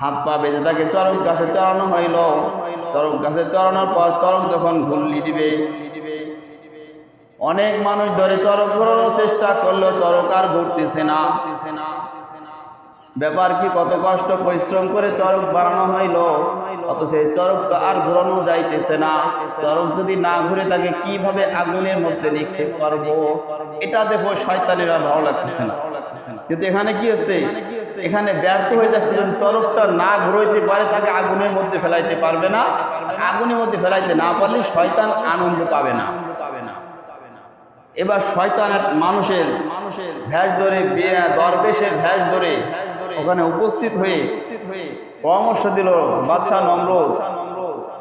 হাত পা বেঁধে তাকে চরক গাছে চড়ানো হইল। চরক গাছে চড়ানোর পর চরক যখন ঘুরলি দিবে, অনেক মানুষ ধরে চরক ঘোরানোর চেষ্টা করলো, চরক আর ঘুরতেছে না। ব্যাপার কি, কত কষ্ট পরিশ্রম করে চরক বানানো হইল, অত সেই চরক তো আর ঘোরানো যাইতেছে না। চরক যদি না ঘুরে তাকে কিভাবে আগুনের মধ্যে নিক্ষেপ করবো, এটা দেখো শয়তানেরা ভালো লাগতেছে না। কিন্তু এখানে কি হচ্ছে, এখানে ব্যর্থ হয়ে যাচ্ছে। যদি চরকটা না ঘুরাইতে পারে তাকে আগুনের মধ্যে ফেলাইতে পারবে না, আর আগুনের মধ্যে ফেলাইতে না পারলে শয়তান আনন্দ পাবে না। এবার শয়তান মানুষের ভেষ ধরে, দরবেশের ভেষ ধরে ওখানে উপস্থিত হয়ে পরামর্শ দিল, বাদশা নমরুদ,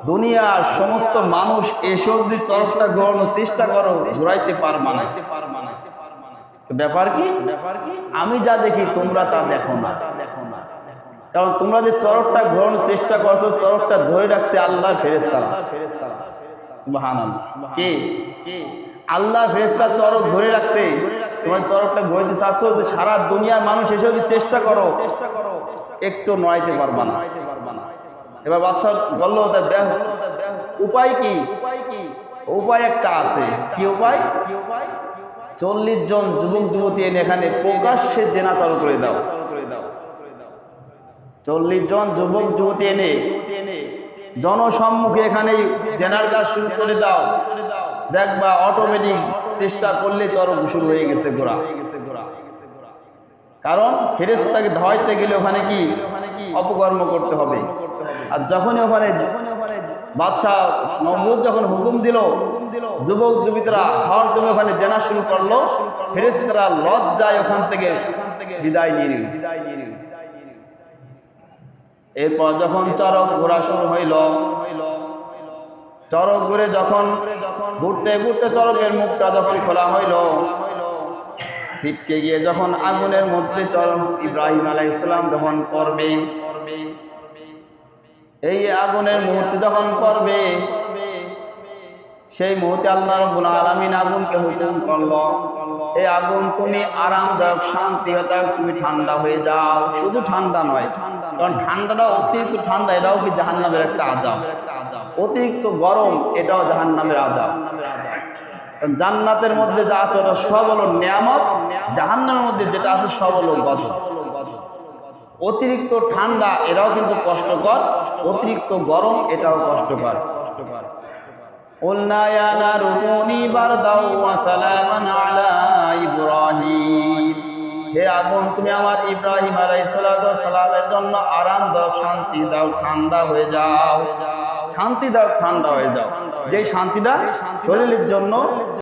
দুনিয়ার সমস্ত মানুষ এসব দিয়ে চরকটা ঘোরানোর চেষ্টা করো, ঘুরাইতে পারবা না। ব্যাপার কি, আমি যা দেখি তোমরা তা দেখো না। কারণ তোমরা যে চরকটা ঘোরানোর চেষ্টা করছো, চরকটা ধরে রাখছে আল্লাহর ফেরেশতারা। সুবহানাল্লাহ। কে? আল্লাহর ফেরেশতা চরক ধরে রাখছে। তোমার চরকটা ঘুরাইতে চাচ্ছ, সারা দুনিয়ার মানুষ এসে যদি চেষ্টা করো একটু নড়াইতে পারবা না। এবার বাদশা বলল, উপায় কি? উপায় একটা আছে। কি উপায়? 40 জন যুবক যুবতী এনে এখানে প্রকাশ্যে জেনা চালু করে দাও। 40 জন যুবক যুবতী এনে জনসম্মুখে এখানে জেনার কাজ শুরু করে দাও। দেখবা অটোমেটিক চেষ্টা করলে চরক শুরু হয়ে গেছে ঘোরা। কারণ ফেরেশতাকে ধরাইতে গেলে ওখানে কি অপকর্ম করতে হবে। আর যখনই ওখানে বাদশা নমরুদ যখন হুকুম দিল, যুবক যুবতীরা হর তুমি ওখানে জেনা শুরু করলো, ফেরেশতারা লজ্জায় ওখান থেকে বিদায় নিয়ে নিল। এরপর যখন চরক ঘোরা শুরু হইল, চরক ঘুরে যখন ঘুরতে ঘুরতে চরকের মুখটা যখন খোলা হইল, ছিটকে গিয়ে যখন আগুনের মধ্যে ইব্রাহিম আলাইহিস সালাম যখন পড়বে, এই আগুনের মুহূর্তে যখন পড়বে, সেই মুহূর্তে আল্লাহ রাব্বুল আলামিন আগুনকে হুকুম করলো, এই আগুন তুমি আরামদায়ক শান্তিদায়ক, তুমি ঠান্ডা হয়ে যাও। শুধু ঠান্ডা নয়, কারণ ঠান্ডাটা অতিরিক্ত ঠান্ডা এটাও কি জাহান্নামের একটা আযাব। অতিরিক্ত গরম এটাও জাহান্নামের আযাব। জান্নাতের মধ্যে যা আছে ওটা সব হলো নিয়ামত, জাহান্নামের মধ্যে যেটা আছে সব হলো গজব। অতিরিক্ত ঠান্ডা এটাও কিন্তু কষ্টকর, অতিরিক্ত গরম এটাও কষ্টকর। কুলনা ইয়া নারু কুনি বারদাও ওয়া সালামান আলা ইব্রাহিম, হে আগুন তুমি আমার ইব্রাহিম আলাইহিস সালামের জন্য আরাম দাও, শান্তি দাও, ঠান্ডা হয়ে যাও। শান্তি দাও, ঠান্ডা হয়ে যাও। যে শান্তিটা শরীরের জন্য